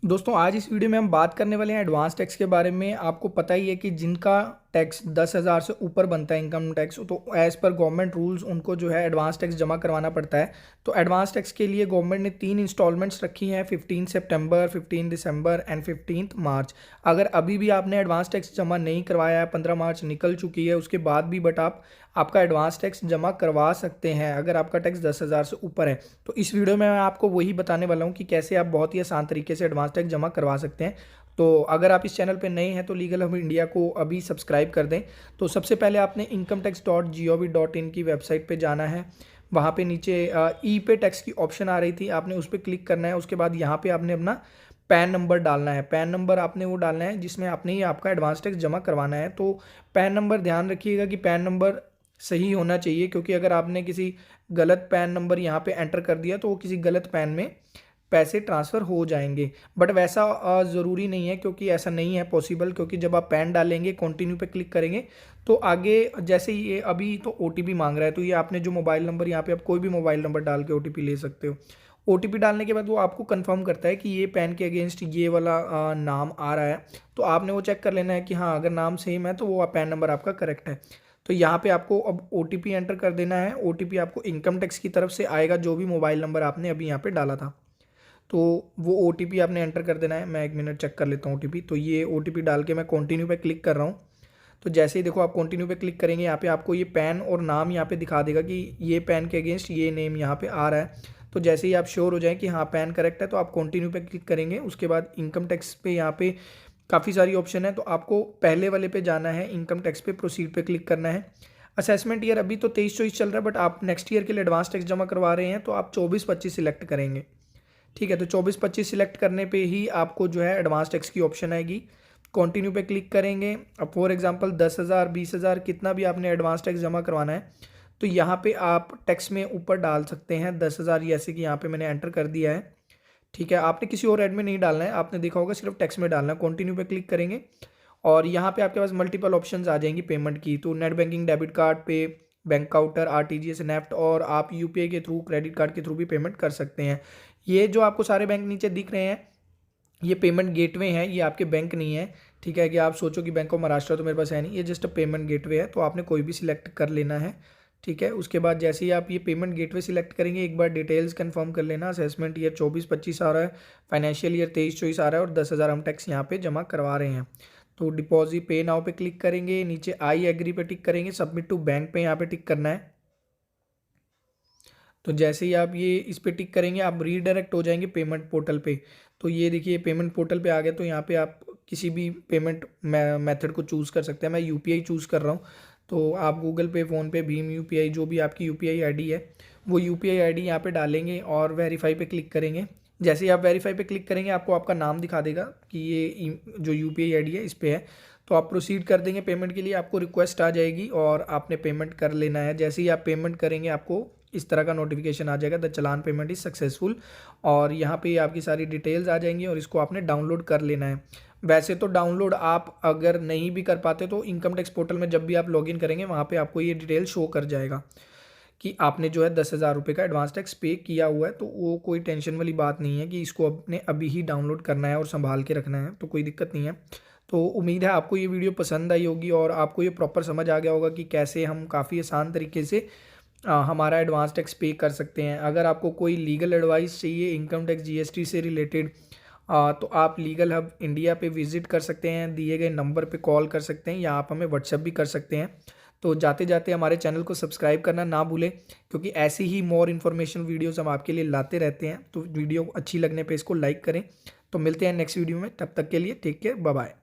दोस्तों आज इस वीडियो में हम बात करने वाले हैं एडवांस टैक्स के बारे में। आपको पता ही है कि जिनका टैक्स 10,000 से ऊपर बनता है इनकम टैक्स, तो एज़ पर गवर्नमेंट रूल्स उनको जो है एडवांस टैक्स जमा करवाना पड़ता है। तो एडवांस टैक्स के लिए गवर्नमेंट ने 3 इंस्टॉलमेंट्स रखी हैं, 15 सितंबर, 15 दिसंबर एंड 15 मार्च। अगर अभी भी आपने एडवांस टैक्स जमा नहीं करवाया है, 15 मार्च निकल चुकी है उसके बाद भी, बट आप आपका एडवांस टैक्स जमा करवा सकते हैं अगर आपका टैक्स 10,000 से ऊपर है। तो इस वीडियो में मैं आपको वही बताने वाला हूँ कि कैसे आप बहुत ही आसान तरीके से एडवांस टैक्स जमा करवा सकते हैं। तो अगर आप इस चैनल पे नए हैं तो लीगल हब इंडिया को अभी सब्सक्राइब कर दें। तो सबसे पहले आपने incometax.gov.in की वेबसाइट पे जाना है। वहाँ पे नीचे ई पे टैक्स की ऑप्शन आ रही थी, आपने उस पर क्लिक करना है। उसके बाद यहाँ पे आपने अपना पैन नंबर डालना है। पैन नंबर आपने वो डालना है जिसमें आपने ही आपका एडवांस टैक्स जमा करवाना है। तो पैन नंबर ध्यान रखिएगा कि पैन नंबर सही होना चाहिए, क्योंकि अगर आपने किसी गलत पैन नंबर यहाँ पे एंटर कर दिया तो वो किसी गलत पैन में पैसे ट्रांसफ़र हो जाएंगे। बट वैसा ज़रूरी नहीं है, क्योंकि ऐसा नहीं है पॉसिबल, क्योंकि जब आप पैन डालेंगे कंटिन्यू पे क्लिक करेंगे तो आगे जैसे ये अभी तो ओटीपी मांग रहा है, तो ये आपने जो मोबाइल नंबर यहाँ पे आप कोई भी मोबाइल नंबर डाल के ओटीपी ले सकते हो। ओटीपी डालने के बाद वो आपको कंफर्म करता है कि ये पैन के अगेंस्ट ये वाला नाम आ रहा है। तो आपने वो चेक कर लेना है कि हाँ, अगर नाम सेम है तो वो पैन नंबर आपका करेक्ट है। तो यहाँ पे आपको अब ओटीपी एंटर कर देना है। ओटीपी आपको इनकम टैक्स की तरफ से आएगा, जो भी मोबाइल नंबर आपने अभी यहाँ पे डाला था। तो वो ओटीपी आपने एंटर कर देना है। मैं 1 मिनट चेक कर लेता हूँ ओटीपी। तो ये ओटीपी डाल के मैं कंटिन्यू पे क्लिक कर रहा हूँ। तो जैसे ही देखो आप कंटिन्यू पे क्लिक करेंगे, यहाँ पे आपको ये पैन और नाम यहाँ पे दिखा देगा कि ये पैन के अगेंस्ट ये नेम यहाँ पे आ रहा है। तो जैसे ही आप श्योर हो जाएं कि हाँ पैन करेक्ट है, तो आप कंटिन्यू पे क्लिक करेंगे। उसके बाद इनकम टैक्स पे यहाँ पे काफ़ी सारी ऑप्शन है, तो आपको पहले वाले पे जाना है, इनकम टैक्स पे प्रोसीड पे क्लिक करना है। असेसमेंट ईयर अभी तो 23-24 चल रहा है, बट आप नेक्स्ट ईयर के लिए एडवांस टैक्स जमा करवा रहे हैं तो आप 24-25 सिलेक्ट करेंगे। ठीक है, तो 24-25 सिलेक्ट करने पे ही आपको जो है एडवांस टैक्स की ऑप्शन आएगी। कंटिन्यू पे क्लिक करेंगे। अब फॉर एग्जांपल 10,000, 20,000 कितना भी आपने एडवांस टैक्स जमा करवाना है, तो यहाँ पे आप टैक्स में ऊपर डाल सकते हैं 10,000, जैसे कि यहाँ पे मैंने एंटर कर दिया है। ठीक है, आपने किसी और एड में नहीं डालना है, आपने देखा होगा सिर्फ टैक्स में डालना है। कंटिन्यू पे क्लिक करेंगे और यहाँ पे आपके पास मल्टीपल ऑप्शंस आ जाएंगी पेमेंट की। तो नेट बैंकिंग, डेबिट कार्ड पे, बैंक काउंटर, आरटीजीएस, नेफ्ट, और आप यूपीआई के थ्रू, क्रेडिट कार्ड के थ्रू भी पेमेंट कर सकते हैं। ये जो आपको सारे बैंक नीचे दिख रहे हैं, ये पेमेंट गेटवे हैं, ये आपके बैंक नहीं है। ठीक है, कि आप सोचो कि बैंक ऑफ महाराष्ट्र तो मेरे पास है नहीं, ये जस्ट पेमेंट गेटवे है। तो आपने कोई भी सिलेक्ट कर लेना है। ठीक है, उसके बाद जैसे ही आप ये पेमेंट गेटवे सिलेक्ट करेंगे, एक बार डिटेल्स कंफर्म कर लेना। असेसमेंट ईयर 24-25 आ रहा है, फाइनेंशियल ईयर 23-24 आ रहा है, और 10,000 हम टैक्स यहाँ पे जमा करवा रहे हैं। तो डिपॉजिट पे नाउ पे क्लिक करेंगे, नीचे आई एग्री पे टिक करेंगे, सबमिट टू बैंक पे यहाँ पे टिक करना है। तो जैसे ही आप ये इस पे टिक करेंगे, आप रीडायरेक्ट हो जाएंगे पेमेंट पोर्टल पे। तो ये देखिए पेमेंट पोर्टल पे आ गए। तो यहाँ पे आप किसी भी पेमेंट मेथड को चूज़ कर सकते हैं। मैं यूपीआई चूज़ कर रहा हूँ। तो आप गूगल पे, फ़ोनपे, भीम यूपीआई, जो भी आपकी यूपीआई आईडी है, वो यूपीआई आईडी यहाँ पे डालेंगे और वेरीफाई पे क्लिक करेंगे। जैसे ही आप वेरीफाई पे क्लिक करेंगे, आपको आपका नाम दिखा देगा कि ये जो यूपीआई आईडी है इस पे है। तो आप प्रोसीड कर देंगे पेमेंट के लिए। आपको रिक्वेस्ट आ जाएगी और आपने पेमेंट कर लेना है। जैसे ही आप पेमेंट करेंगे, आपको इस तरह का नोटिफिकेशन आ जाएगा, the challan payment is successful, और यहाँ पे आपकी सारी डिटेल्स आ जाएंगी और इसको आपने डाउनलोड कर लेना है। वैसे तो डाउनलोड आप अगर नहीं भी कर पाते तो इनकम टैक्स पोर्टल में जब भी आप लॉगिन करेंगे, वहाँ पे आपको ये डिटेल शो कर जाएगा कि आपने जो है 10,000 रुपये का एडवांस टैक्स पे किया हुआ है। तो वो कोई टेंशन वाली बात नहीं है कि इसको आपने अभी ही डाउनलोड करना है और संभाल के रखना है, तो कोई दिक्कत नहीं है। तो उम्मीद है आपको ये वीडियो पसंद आई होगी और आपको ये प्रॉपर समझ आ गया होगा कि कैसे हम काफ़ी आसान तरीके से हमारा एडवांस टैक्स पे कर सकते हैं। अगर आपको कोई लीगल एडवाइस चाहिए इनकम टैक्स जीएसटी से रिलेटेड, तो आप लीगल हब इंडिया पे विजिट कर सकते हैं, दिए गए नंबर पे कॉल कर सकते हैं, या आप हमें व्हाट्सएप भी कर सकते हैं। तो जाते जाते हमारे चैनल को सब्सक्राइब करना ना भूलें, क्योंकि ऐसी ही मोर इन्फॉर्मेशन वीडियोस हम आपके लिए लाते रहते हैं। तो वीडियो अच्छी लगने पे इसको लाइक करें। तो मिलते हैं नेक्स्ट वीडियो में, तब तक के लिए टेक केयर, बाय बाय।